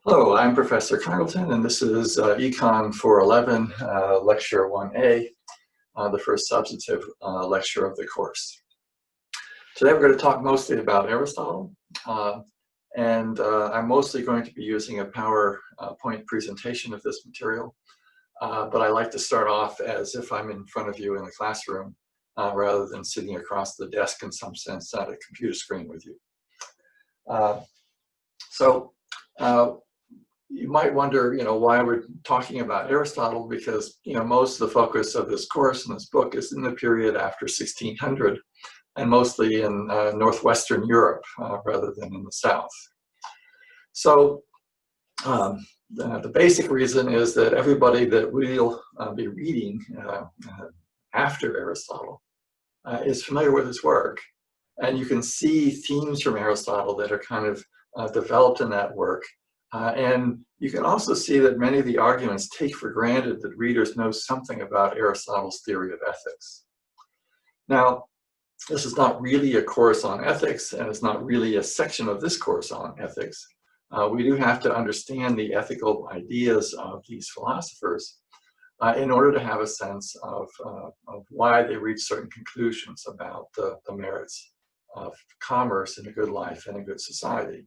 Hello, I'm Professor Congleton, and this is Econ 411, Lecture 1A, the first substantive lecture of the course. Today we're going to talk mostly about Aristotle, and I'm mostly going to be using a PowerPoint presentation of this material, but I like to start off as if I'm in front of you in the classroom, rather than sitting across the desk in some sense at a computer screen with you. You might wonder, why we're talking about Aristotle, because, most of the focus of this course and this book is in the period after 1600, and mostly in Northwestern Europe, rather than in the South. So the basic reason is that everybody that we'll be reading after Aristotle is familiar with his work. And you can see themes from Aristotle that are kind of developed in that work. And you can also see that many of the arguments take for granted that readers know something about Aristotle's theory of ethics. Now, this is not really a course on ethics, and it's not really a section of this course on ethics. We do have to understand the ethical ideas of these philosophers in order to have a sense of why they reach certain conclusions about the merits of commerce in a good life and a good society.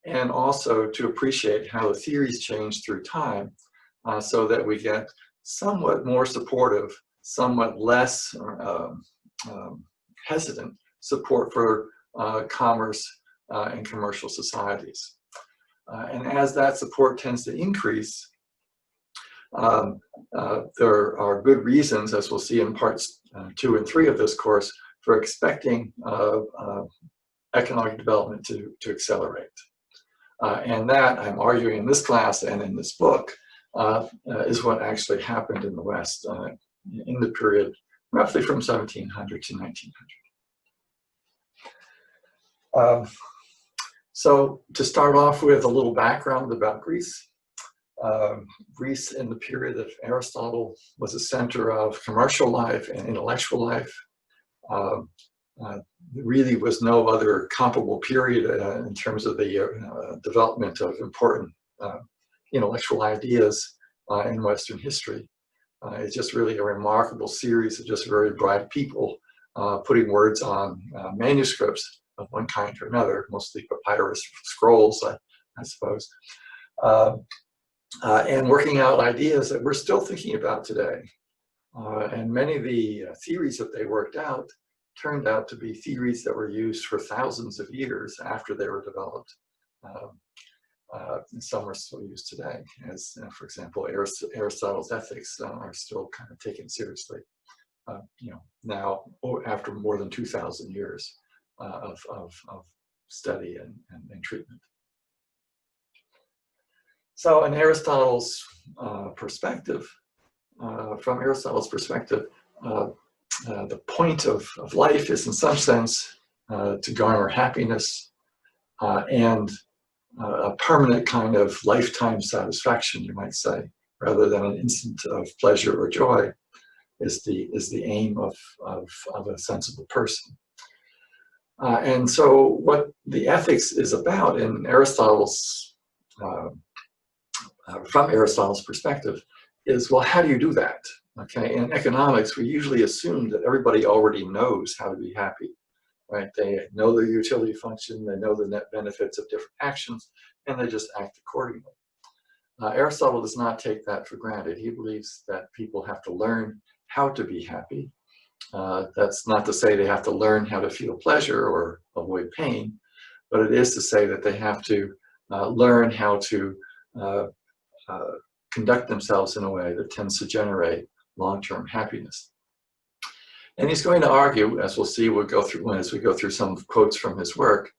And also to appreciate how the theories change through time, so that we get somewhat more supportive, somewhat less hesitant support for commerce and commercial societies. And as that support tends to increase, there are good reasons, as we'll see in parts 2 and 3 of this course, for expecting economic development to accelerate. And that, I'm arguing in this class and in this book, is what actually happened in the West in the period roughly from 1700 to 1900. So to start off with a little background about Greece. Greece in the period of Aristotle was a center of commercial life and intellectual life. There really was no other comparable period in terms of the development of important intellectual ideas in Western history. It's just really a remarkable series of just very bright people putting words on manuscripts of one kind or another, mostly papyrus scrolls, I suppose, and working out ideas that we're still thinking about today. And many of the theories that they worked out turned out to be theories that were used for thousands of years after they were developed. And some are still used today, as for example, Aristotle's ethics are still kind of taken seriously, now after more than 2,000 years of study and treatment. So in Aristotle's perspective, from Aristotle's perspective, the point of life is in some sense to garner happiness and a permanent kind of lifetime satisfaction, you might say, rather than an instant of pleasure or joy, is the aim of a sensible person. And so what the ethics is about in Aristotle's, from Aristotle's perspective, is, well, how do you do that? Okay, in economics, we usually assume that everybody already knows how to be happy, right? They know their utility function, they know the net benefits of different actions, and they just act accordingly. Aristotle does not take that for granted. He believes that people have to learn how to be happy. That's not to say they have to learn how to feel pleasure or avoid pain, but it is to say that they have to learn how to conduct themselves in a way that tends to generate long-term happiness. And he's going to argue, as we'll see, as we go through some quotes from his work,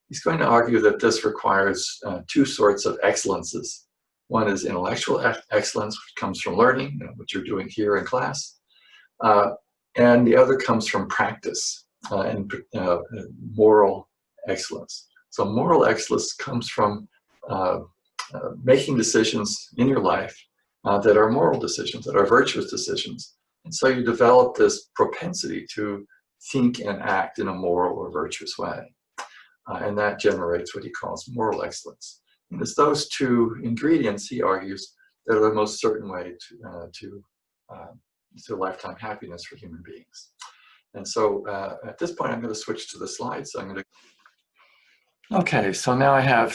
he's going to argue that this requires two sorts of excellences. One is intellectual excellence, which comes from learning, what you're doing here in class, and the other comes from practice and moral excellence. So moral excellence comes from making decisions in your life that are moral decisions, that are virtuous decisions. And so you develop this propensity to think and act in a moral or virtuous way. And that generates what he calls moral excellence. And it's those two ingredients, he argues, that are the most certain way to lifetime happiness for human beings. And so at this point, I'm going to switch to the slides. So I'm going to. Okay, so now I have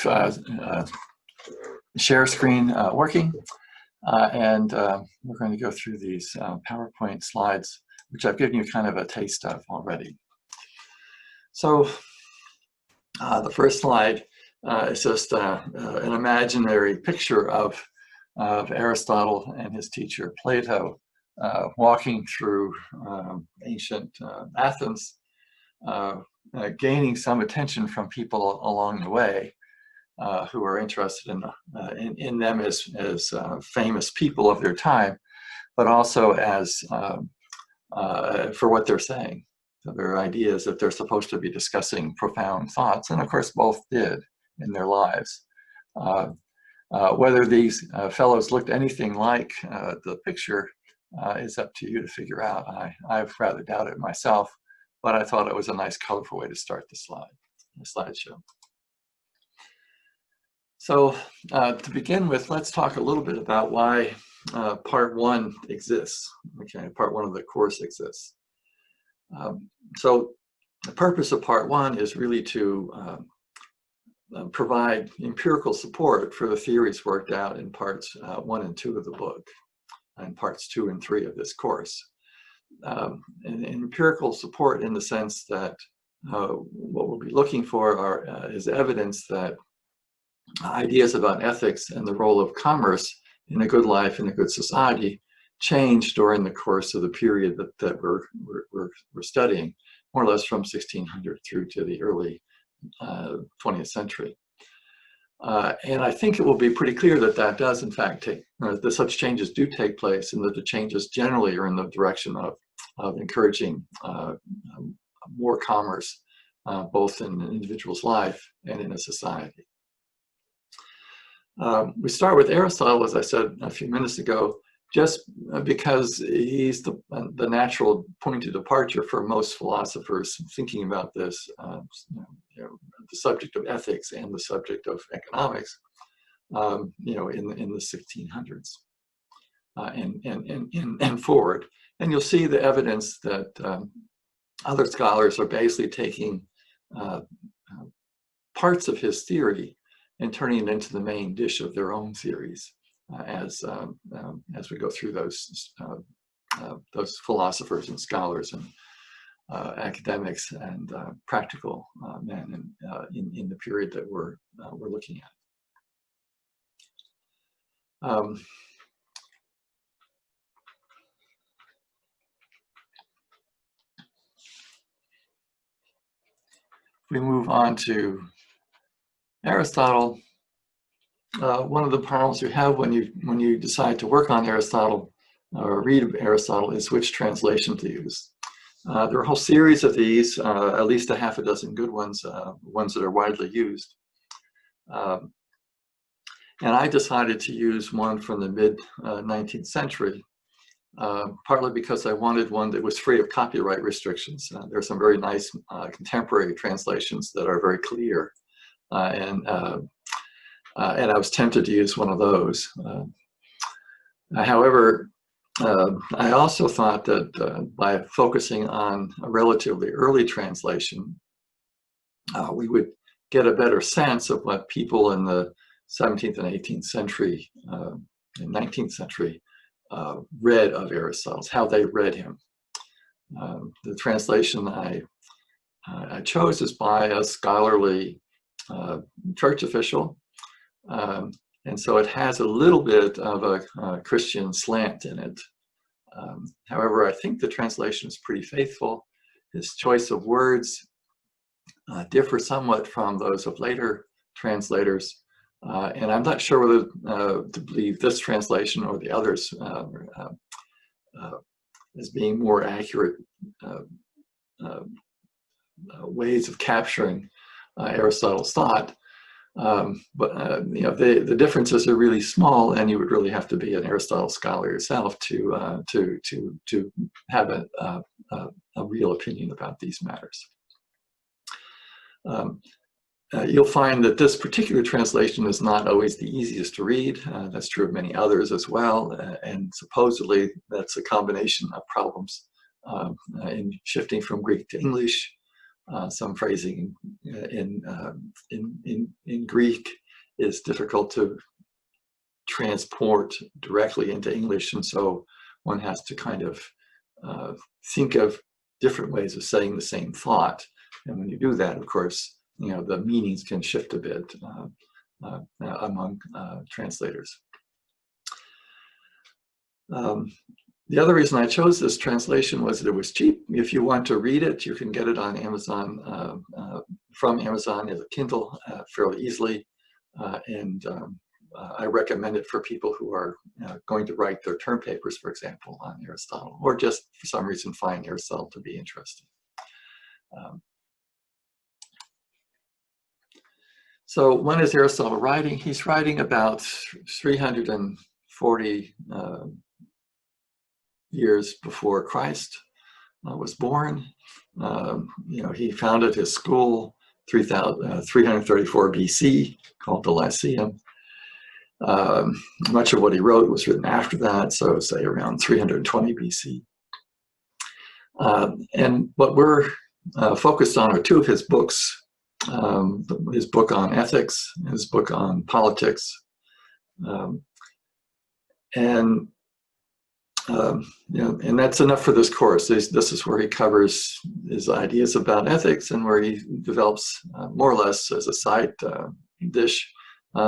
share screen working, and we're going to go through these PowerPoint slides, which I've given you kind of a taste of already. So the first slide is just an imaginary picture of Aristotle and his teacher Plato walking through ancient Athens, gaining some attention from people along the way who are interested in them as famous people of their time, but also as for what they're saying. So their ideas that they're supposed to be discussing profound thoughts, and of course both did in their lives. Whether these fellows looked anything like the picture is up to you to figure out. I've rather doubted it myself, but I thought it was a nice, colorful way to start the slideshow. So to begin with, let's talk a little bit about why part one exists. Okay, part one of the course exists. So the purpose of part one is really to provide empirical support for the theories worked out in parts 1 and 2 of the book, and parts 2 and 3 of this course. And empirical support in the sense that what we'll be looking for is evidence that ideas about ethics and the role of commerce in a good life and a good society changed during the course of the period that we're studying, more or less from 1600 through to the early 20th century. And I think it will be pretty clear that that does in fact that such changes do take place, and that the changes generally are in the direction of encouraging more commerce, both in an individual's life and in a society. We start with Aristotle, as I said a few minutes ago, just because he's the natural point of departure for most philosophers thinking about this, the subject of ethics and the subject of economics, in the 1600s and forward. And you'll see the evidence that other scholars are basically taking parts of his theory and turning it into the main dish of their own theories as we go through those philosophers and scholars and academics and practical men in the period that we're looking at. We move on to Aristotle. One of the problems you have when you decide to work on Aristotle or read Aristotle is which translation to use. There are a whole series of these, at least a half a dozen good ones, ones that are widely used. And I decided to use one from the mid-19th century, partly because I wanted one that was free of copyright restrictions. There are some very nice contemporary translations that are very clear. And I was tempted to use one of those. However, I also thought that by focusing on a relatively early translation, we would get a better sense of what people in the 17th and 18th century and 19th century read of Aristotle, how they read him. The translation I chose is by a scholarly church official, and so it has a little bit of a Christian slant in it. However, I think the translation is pretty faithful. His choice of words differ somewhat from those of later translators, and I'm not sure whether to believe this translation or the others as being more accurate ways of capturing Aristotle's thought. But the differences are really small, and you would really have to be an Aristotle scholar yourself to have a real opinion about these matters. you'll find that this particular translation is not always the easiest to read. That's true of many others as well. And supposedly that's a combination of problems in shifting from Greek to English. Some phrasing in Greek is difficult to transport directly into English, and so one has to kind of think of different ways of saying the same thought. And when you do that, of course, the meanings can shift a bit among translators. The other reason I chose this translation was that it was cheap. If you want to read it, you can get it on Amazon, from Amazon as a Kindle fairly easily. I recommend it for people who are going to write their term papers, for example, on Aristotle, or just for some reason find Aristotle to be interesting. So when is Aristotle writing? He's writing about 340 years before Christ was born. He founded his school 334 BC, called the Lyceum. Much of what he wrote was written after that, so say around 320 BC. And what we're focused on are two of his books. His book on ethics, his book on politics, and that's enough for this course. This is where he covers his ideas about ethics and where he develops more or less as a side dish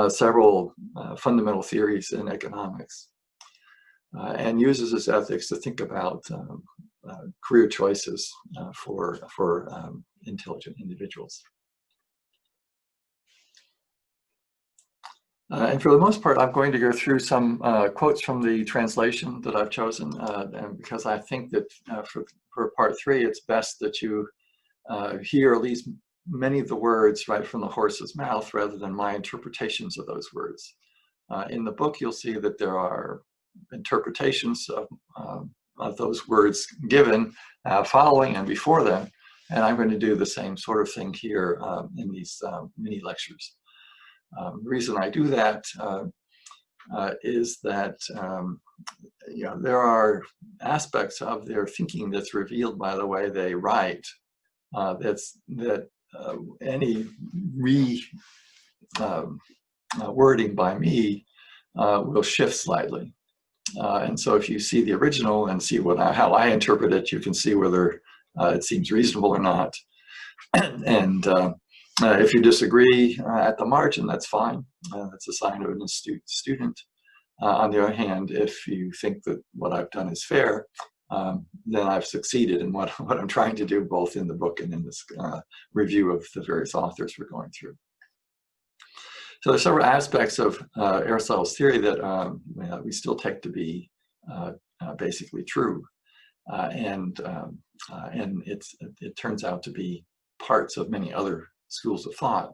several fundamental theories in economics, and uses his ethics to think about career choices for intelligent individuals. And for the most part, I'm going to go through some quotes from the translation that I've chosen, and because I think that for part 3, it's best that you hear at least many of the words right from the horse's mouth rather than my interpretations of those words. In the book, you'll see that there are interpretations of those words given following and before them, and I'm going to do the same sort of thing here in these mini lectures. The reason I do that is that there are aspects of their thinking that's revealed by the way they write. Any wording by me will shift slightly. And so if you see the original and see how I interpret it, you can see whether it seems reasonable or not. And if you disagree at the margin, that's fine. That's a sign of an astute student. On the other hand, if you think that what I've done is fair, then I've succeeded in what I'm trying to do, both in the book and in this review of the various authors we're going through. So there's several aspects of Aristotle's theory that we still take to be basically true, and it turns out to be parts of many other schools of thought,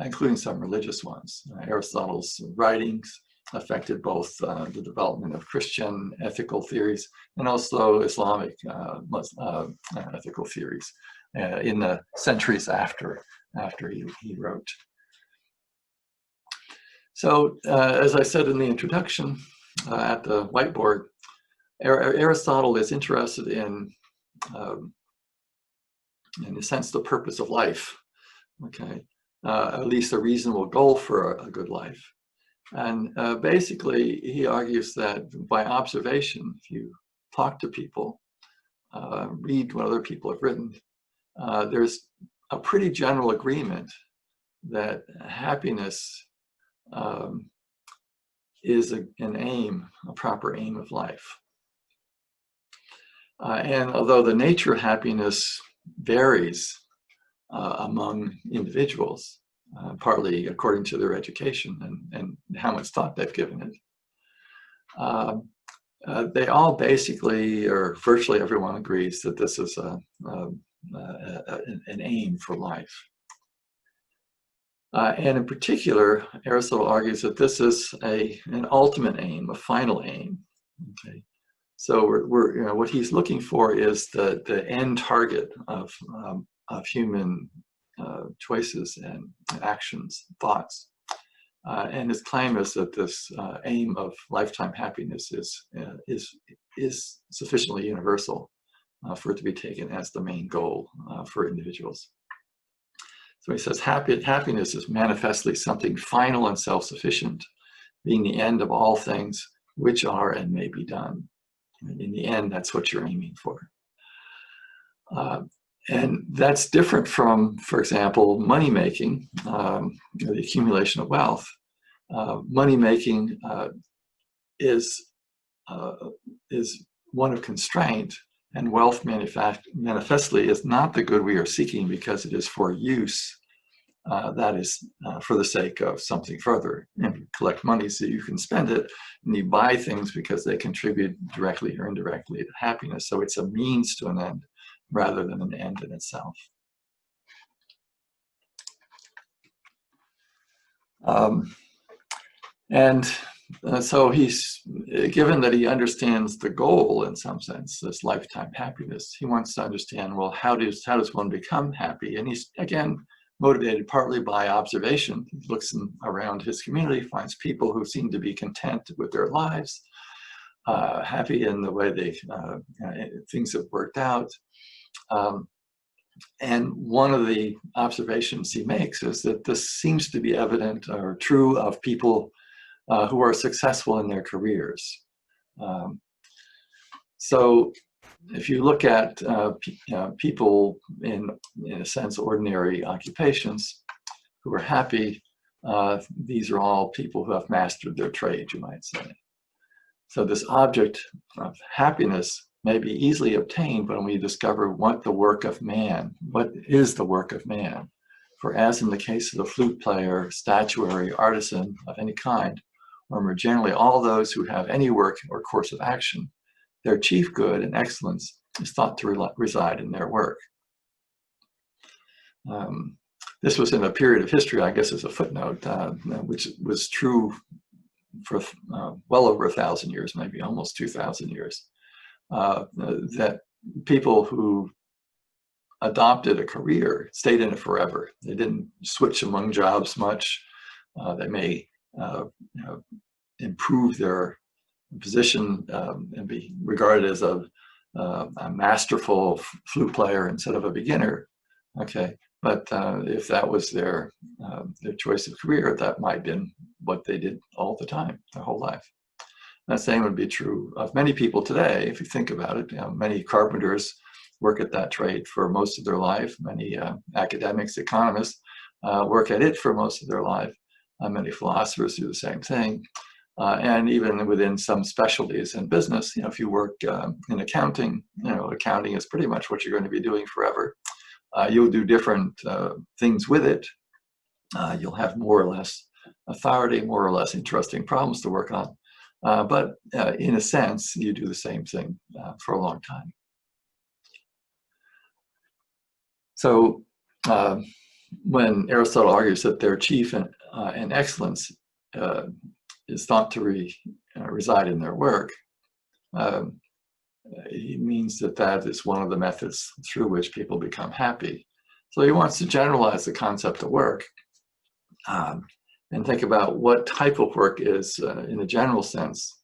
including some religious ones. Aristotle's writings affected both the development of Christian ethical theories and also Islamic ethical theories in the centuries after he wrote. So as I said in the introduction at the whiteboard, Aristotle is interested in a sense, the purpose of life, okay? At least a reasonable goal for a good life. And basically, he argues that by observation, if you talk to people, read what other people have written, there's a pretty general agreement that happiness is an aim, a proper aim of life. And although the nature of happiness varies among individuals, partly according to their education and how much thought they've given it, they all basically, or virtually everyone agrees that this is an aim for life. And in particular, Aristotle argues that this is an ultimate aim, a final aim. Okay, so what he's looking for is the end target of human choices and actions, thoughts. And his claim is that this aim of lifetime happiness is sufficiently universal for it to be taken as the main goal for individuals. So he says, happiness is manifestly something final and self-sufficient, being the end of all things which are and may be done. And in the end, that's what you're aiming for. And that's different from, for example, money making, the accumulation of wealth. Money making is one of constraint, and wealth manifestly is not the good we are seeking because it is for use. That is for the sake of something further. And you collect money so you can spend it, and you buy things because they contribute directly or indirectly to happiness. So it's a means to an end rather than an end in itself. So he's, given that he understands the goal in some sense, this lifetime happiness, he wants to understand, well, how does one become happy? And he's, again, motivated partly by observation. He looks around his community, finds people who seem to be content with their lives, happy in the way things have worked out. And one of the observations he makes is that this seems to be evident or true of people who are successful in their careers. So if you look at people in a sense, ordinary occupations who are happy, these are all people who have mastered their trade, you might say. So this object of happiness may be easily obtained when we discover what is the work of man. For as in the case of the flute player, statuary, artisan of any kind, or more generally all those who have any work or course of action, their chief good and excellence is thought to reside in their work. This was in a period of history, I guess as a footnote, which was true for well over 1,000 years, maybe almost 2,000 years, that people who adopted a career stayed in it forever. They didn't switch among jobs much. They may improve their position and be regarded as a masterful flute player instead of a beginner. Okay, but if that was their choice of career, that might have been what they did all the time, their whole life. That same would be true of many people today. If you think about it, many carpenters work at that trade for most of their life. Many academics, economists work at it for most of their life. Many philosophers do the same thing. And even within some specialties in business, if you work in accounting, accounting is pretty much what you're going to be doing forever. You'll do different things with it. You'll have more or less authority, more or less interesting problems to work on. But in a sense, you do the same thing for a long time. So when Aristotle argues that their chief and excellence is thought to reside in their work, he means that is one of the methods through which people become happy. So he wants to generalize the concept of work and think about what type of work is, in a general sense,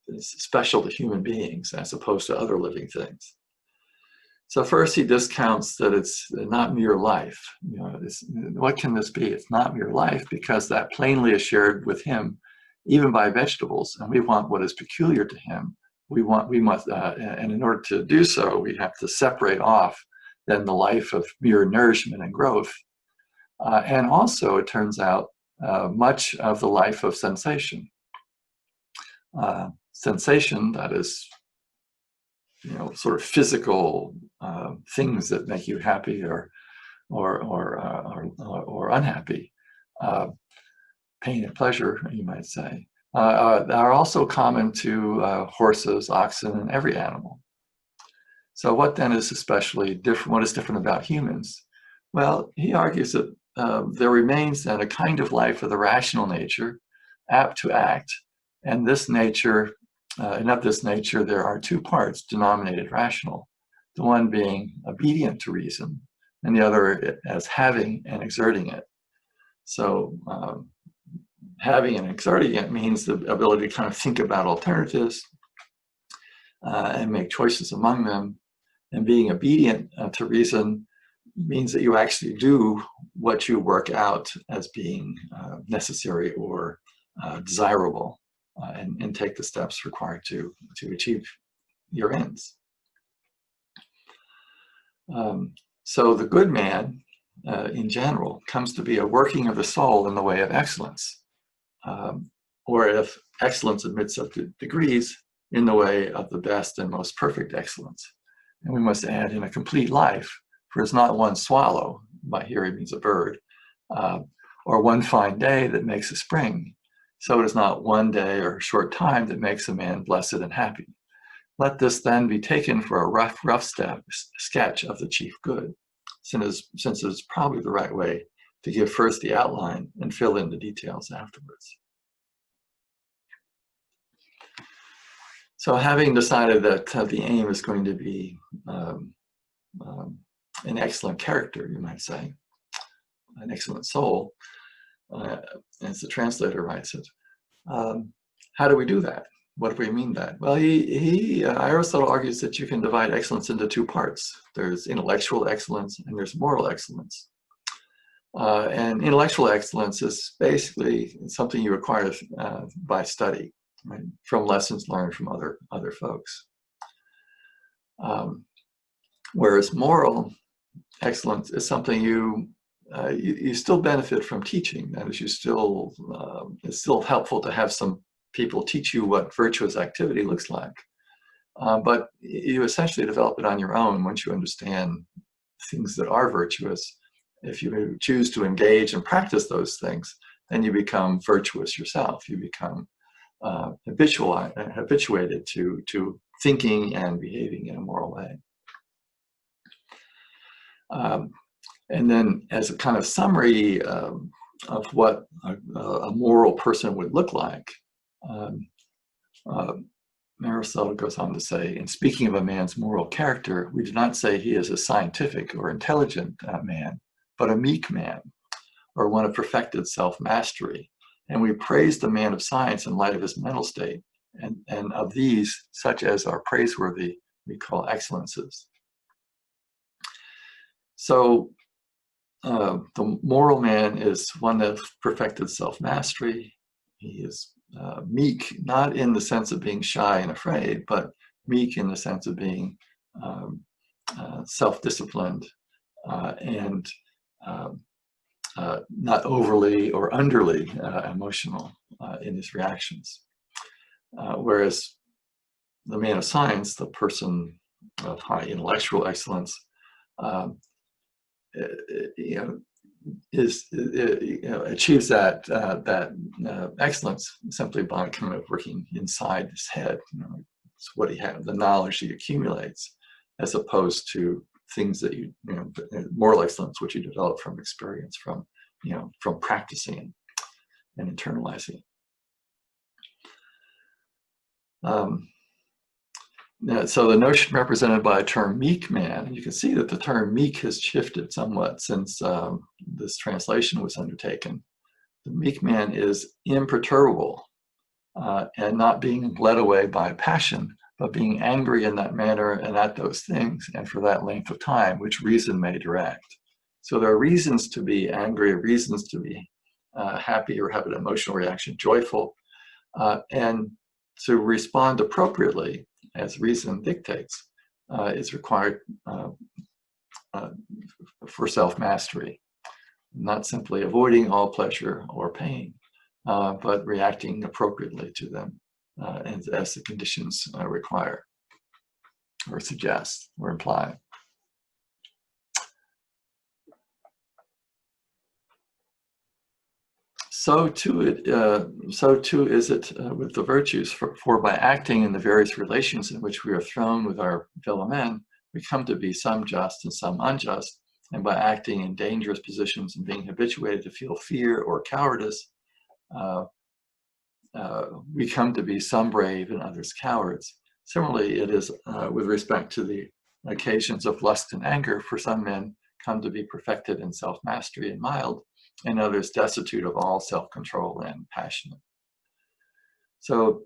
is special to human beings as opposed to other living things. So first he discounts that it's not mere life. What can this be? It's not mere life because that plainly is shared with him, even by vegetables, and we want what is peculiar to him. And in order to do so, we have to separate off then the life of mere nourishment and growth. And also, it turns out, much of the life of sensation. Sensation, that is, sort of physical things that make you happy or unhappy, pain and pleasure, you might say, are also common to horses, oxen, and every animal. So what then is especially different? What is different about humans? Well, he argues that there remains then a kind of life of the rational nature, apt to act, and this nature. And of this nature, there are two parts denominated rational, the one being obedient to reason, and the other as having and exerting it. So having and exerting it means the ability to kind of think about alternatives and make choices among them. And being obedient to reason means that you actually do what you work out as being necessary or desirable, and take the steps required to achieve your ends. So the good man, in general, comes to be a working of the soul in the way of excellence, or if excellence admits of degrees, in the way of the best and most perfect excellence. And we must add, in a complete life, for it's not one swallow, by here he means a bird, or one fine day that makes a spring. So it is not one day or a short time that makes a man blessed and happy. Let this then be taken for a rough sketch of the chief good, since it is probably the right way to give first the outline and fill in the details afterwards. So having decided that the aim is going to be an excellent character, you might say, an excellent soul, as the translator writes it, how do we do that? What do we mean that? Well, Aristotle argues that you can divide excellence into two parts. There's intellectual excellence and there's moral excellence. And intellectual excellence is basically something you acquire by study, right? From lessons learned from other folks. Whereas moral excellence is something you still benefit from teaching. That is, it's still helpful to have some people teach you what virtuous activity looks like. But you essentially develop it on your own once you understand things that are virtuous. If you choose to engage and practice those things, then you become virtuous yourself. You become habituated to thinking and behaving in a moral way. And then, as a kind of summary of what a moral person would look like, Aristotle goes on to say, in speaking of a man's moral character, we do not say he is a scientific or intelligent man, but a meek man, or one of perfected self-mastery. And we praise the man of science in light of his mental state, and of these, such as are praiseworthy, we call excellences. So the moral man is one of perfected self-mastery. He is meek, not in the sense of being shy and afraid, but meek in the sense of being self-disciplined and not overly or underly emotional in his reactions. Whereas the man of science, the person of high intellectual excellence, achieves that excellence simply by kind of working inside his head. It's what he has, the knowledge he accumulates, as opposed to things that moral excellence, which you develop from experience, from practicing and internalizing. So the notion represented by the term meek man, you can see that the term meek has shifted somewhat since this translation was undertaken. The meek man is imperturbable and not being led away by passion, but being angry in that manner and at those things and for that length of time, which reason may direct. So there are reasons to be angry, reasons to be happy or have an emotional reaction, joyful, and to respond appropriately as reason dictates is required for self-mastery, not simply avoiding all pleasure or pain, but reacting appropriately to them as the conditions require or suggest or imply. So too is it with the virtues, for by acting in the various relations in which we are thrown with our fellow men, we come to be some just and some unjust, and by acting in dangerous positions and being habituated to feel fear or cowardice, we come to be some brave and others cowards. Similarly, it is with respect to the occasions of lust and anger, for some men come to be perfected in self-mastery and mild, and others destitute of all self-control and passionate. So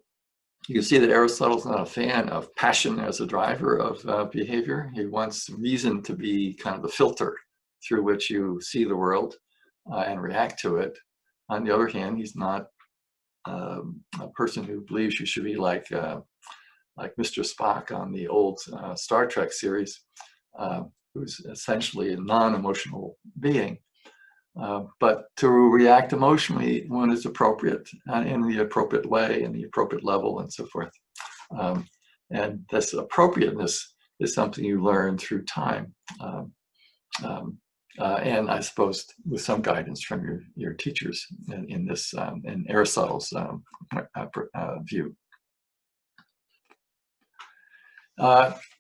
you can see that Aristotle's not a fan of passion as a driver of behavior. He wants reason to be kind of the filter through which you see the world and react to it. On the other hand, he's not a person who believes you should be like Mr. Spock on the old Star Trek series, who's essentially a non-emotional being. But to react emotionally when it's appropriate, in the appropriate way, in the appropriate level, and so forth. And this appropriateness is something you learn through time. And I suppose with some guidance from your teachers in this, in Aristotle's view.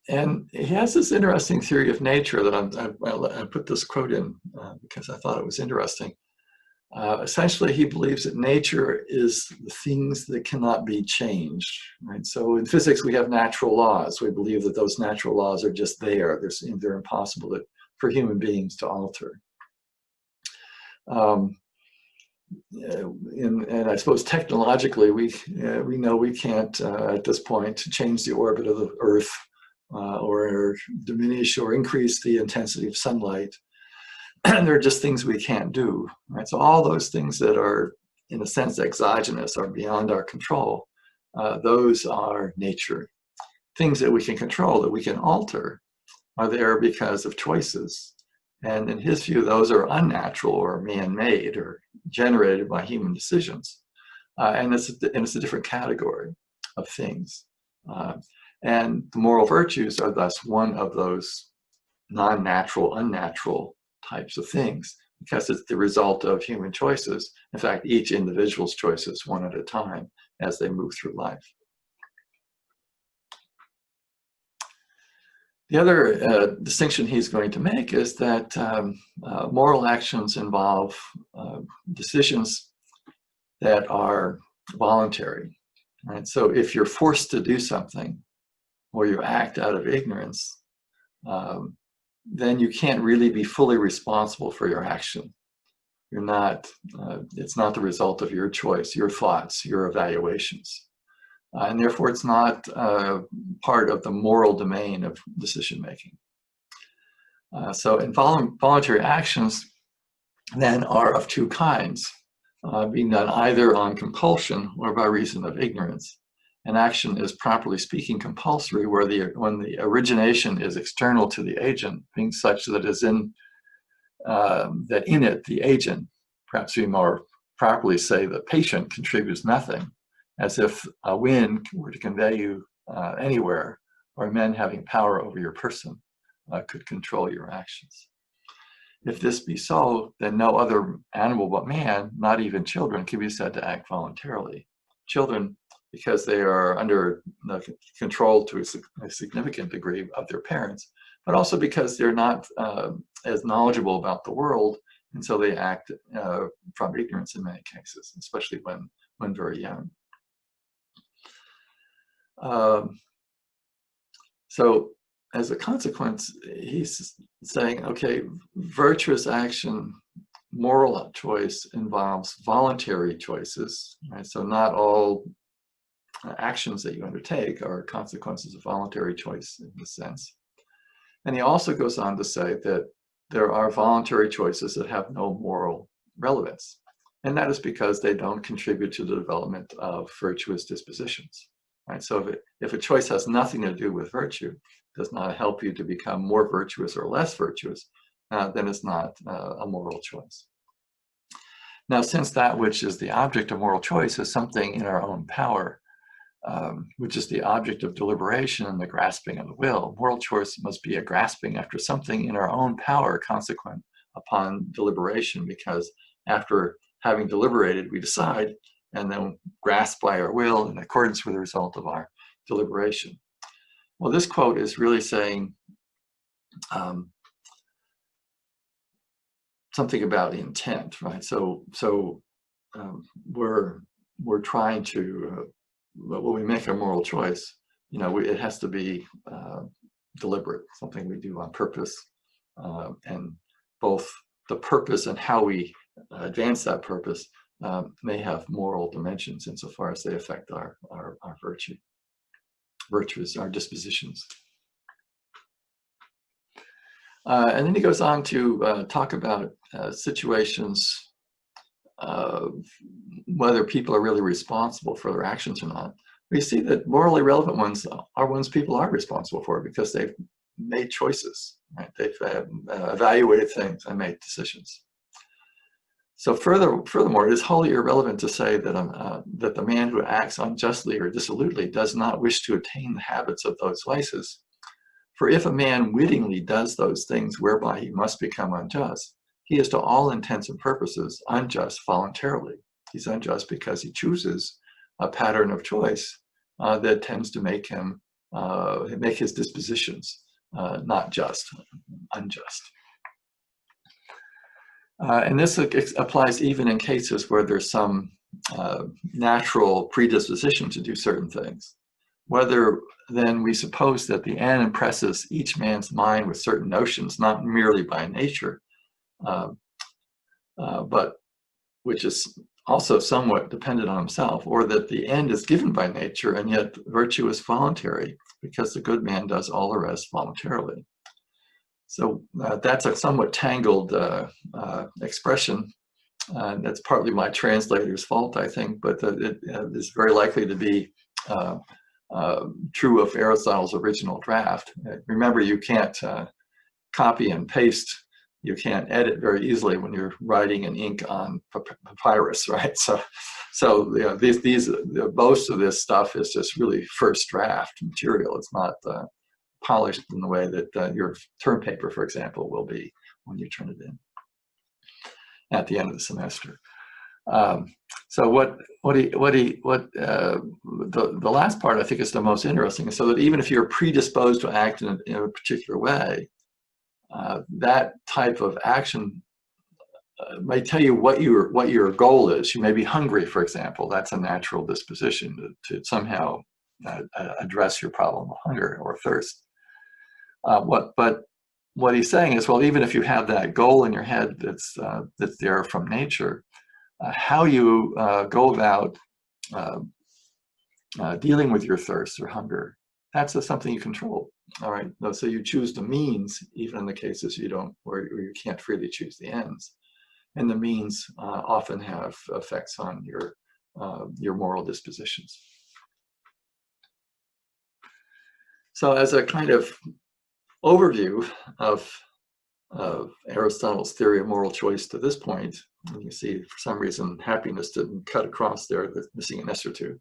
And he has this interesting theory of nature that I put this quote in because I thought it was interesting. Essentially, he believes that nature is the things that cannot be changed, right? So in physics, we have natural laws. We believe that those natural laws are just there. They're impossible for human beings to alter. And I suppose technologically, we know we can't at this point change the orbit of the Earth or diminish or increase the intensity of sunlight. And they're just things we can't do, right? So all those things that are, in a sense, exogenous or beyond our control, those are nature. Things that we can control, that we can alter, are there because of choices. And in his view, those are unnatural or man-made or generated by human decisions. And it's a different category of things. And the moral virtues are thus one of those non-natural, unnatural types of things, because it's the result of human choices. In fact, each individual's choices, one at a time, as they move through life. The other distinction he's going to make is that moral actions involve decisions that are voluntary, right? So if you're forced to do something or you act out of ignorance, then you can't really be fully responsible for your action. You're not, it's not the result of your choice, your thoughts, your evaluations. And therefore, it's not part of the moral domain of decision-making. So involuntary actions then are of two kinds, being done either on compulsion or by reason of ignorance. An action is, properly speaking, compulsory when the origination is external to the agent, being such that in it the agent, perhaps we more properly say the patient, contributes nothing, as if a wind were to convey you anywhere, or men having power over your person could control your actions. If this be so, then no other animal but man, not even children, can be said to act voluntarily. Children, because they are under the control to a significant degree of their parents, but also because they're not as knowledgeable about the world, and so they act from ignorance in many cases, especially when very young. So as a consequence, he's saying, okay, virtuous action, moral choice involves voluntary choices, right? So not all actions that you undertake are consequences of voluntary choice in this sense. And he also goes on to say that there are voluntary choices that have no moral relevance. And that is because they don't contribute to the development of virtuous dispositions. Right? So if a choice has nothing to do with virtue, does not help you to become more virtuous or less virtuous, then it's not a moral choice. Now, since that which is the object of moral choice is something in our own power, which is the object of deliberation and the grasping of the will, moral choice must be a grasping after something in our own power consequent upon deliberation, because after having deliberated, we decide, and then grasp by our will in accordance with the result of our deliberation. Well, this quote is really saying something about intent, right? So we're trying to, when we make a moral choice, you know, it has to be deliberate, something we do on purpose, and both the purpose and how we advance that purpose may have moral dimensions insofar as they affect our virtues, our dispositions. And then he goes on to talk about situations whether people are really responsible for their actions or not. We see that morally relevant ones are ones people are responsible for because they've made choices, right? They've evaluated things and made decisions. So furthermore, it is wholly irrelevant to say that, that the man who acts unjustly or dissolutely does not wish to attain the habits of those vices. For if a man wittingly does those things whereby he must become unjust, he is to all intents and purposes unjust voluntarily. He's unjust because he chooses a pattern of choice that tends to make him make his dispositions not just, unjust. And this applies even in cases where there's some natural predisposition to do certain things. Whether then we suppose that the end impresses each man's mind with certain notions, not merely by nature, but which is also somewhat dependent on himself, or that the end is given by nature and yet virtue is voluntary because the good man does all the rest voluntarily. So that's a somewhat tangled expression. That's partly my translator's fault, I think, but it is very likely to be true of Aristotle's original draft. Remember, you can't copy and paste. You can't edit very easily when you're writing in ink on papyrus, right? So you know, most of this stuff is just really first draft material. It's not polished in the way that your term paper, for example, will be when you turn it in at the end of the semester. So the last part I think is the most interesting, so that even if you're predisposed to act in a particular way, that type of action may tell you what your goal is. You may be hungry, for example. That's a natural disposition to somehow address your problem of hunger or thirst. But what he's saying is, well, even if you have that goal in your head that's there from nature, how you go about dealing with your thirst or hunger, that's something you control. All right. So you choose the means, even in the cases where you can't freely choose the ends, and the means often have effects on your moral dispositions. So as a kind of overview of Aristotle's theory of moral choice to this point, and you see for some reason happiness didn't cut across there, that's missing an S or two.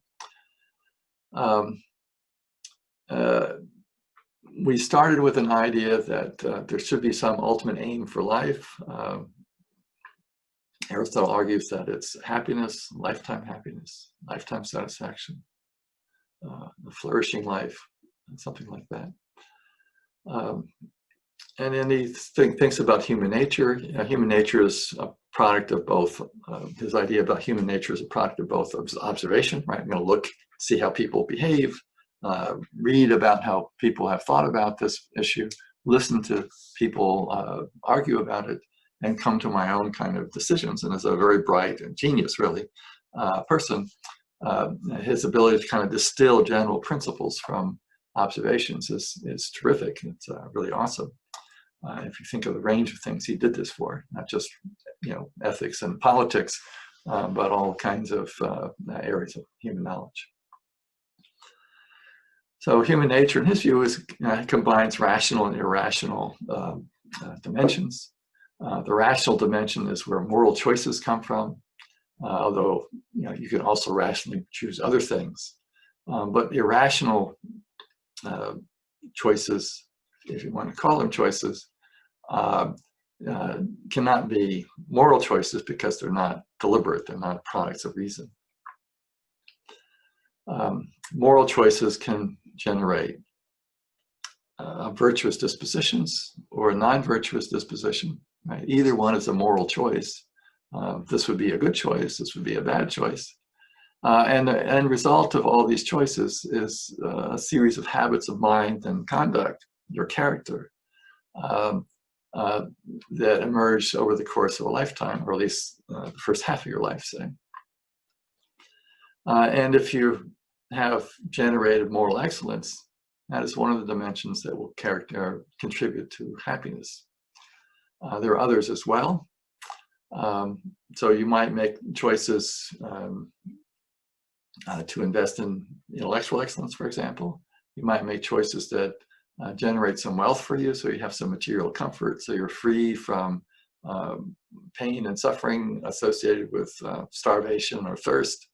We started with an idea that there should be some ultimate aim for life. Aristotle argues that it's happiness, lifetime satisfaction, a flourishing life, and something like that. And then he thinks about human nature. Human nature is a product of both, his idea about human nature is a product of both observation, right? I'm going to look, see how people behave, read about how people have thought about this issue, listen to people argue about it, and come to my own kind of decisions. And as a very bright and genius, really, person, his ability to kind of distill general principles from observations is terrific. It's really awesome. If you think of the range of things he did this for, not just ethics and politics, but all kinds of areas of human knowledge. So human nature, in his view, combines rational and irrational dimensions. The rational dimension is where moral choices come from, although you can also rationally choose other things. But irrational choices, if you want to call them choices, cannot be moral choices because they're not deliberate, they're not products of reason. Moral choices can generate virtuous dispositions or a non-virtuous disposition. Right? Either one is a moral choice. This would be a good choice, this would be a bad choice. And the end result of all these choices is a series of habits of mind and conduct, your character. that emerge over the course of a lifetime, or at least the first half of your life, say. And if you have generated moral excellence, that is one of the dimensions that will contribute to happiness. There are others as well. So you might make choices to invest in intellectual excellence, for example. You might make choices that generate some wealth for you, so you have some material comfort, so you're free from pain and suffering associated with starvation or thirst,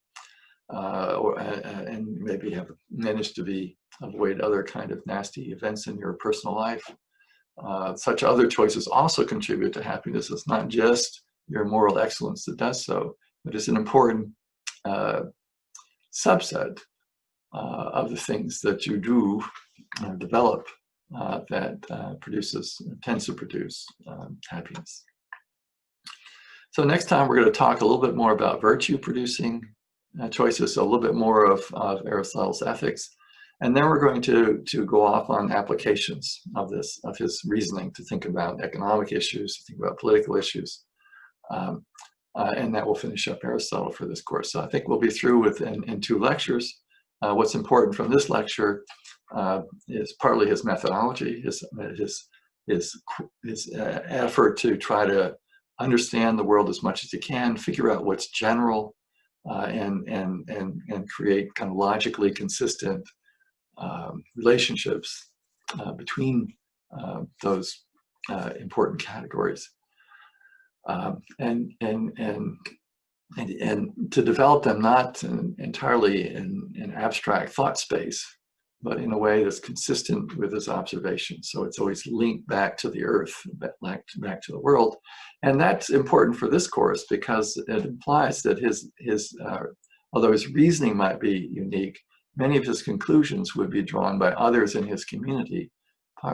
and maybe have managed to avoid other kind of nasty events in your personal life. Such other choices also contribute to happiness. It's not just your moral excellence that does so, but it's an important subset of the things that you do develop that tends to produce happiness. So next time we're going to talk a little bit more about virtue-producing choices, so a little bit more of Aristotle's ethics, and then we're going to go off on applications of his reasoning to think about economic issues, to think about political issues, and that will finish up Aristotle for this course. So I think we'll be through in 2 lectures. What's important from this lecture is partly his methodology, his effort to try to understand the world as much as he can, figure out what's general, and create kind of logically consistent relationships between those important categories, and to develop them not entirely in abstract thought space, but in a way that's consistent with his observations. So it's always linked back to the earth, back to the world. And that's important for this course because it implies that although his reasoning might be unique, many of his conclusions would be drawn by others in his community,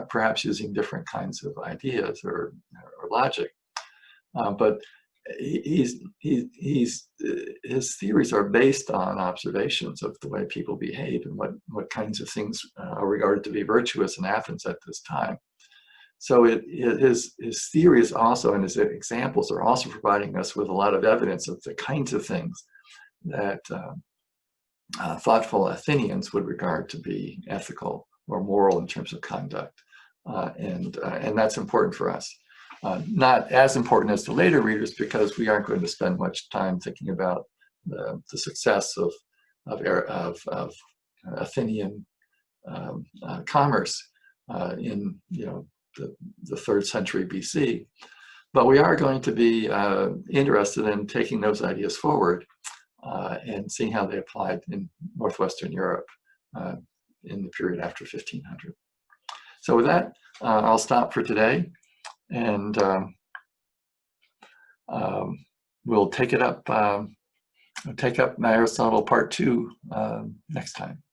perhaps using different kinds of ideas or logic. But his theories are based on observations of the way people behave and what kinds of things are regarded to be virtuous in Athens at this time. So his theories also, and his examples are also providing us with a lot of evidence of the kinds of things that thoughtful Athenians would regard to be ethical or moral in terms of conduct, and that's important for us. Not as important as the later readers, because we aren't going to spend much time thinking about the success of Athenian commerce in the 3rd century BC, but we are going to be interested in taking those ideas forward and seeing how they applied in Northwestern Europe in the period after 1500. So with that, I'll stop for today. And we'll take up Aristotle Part 2 next time.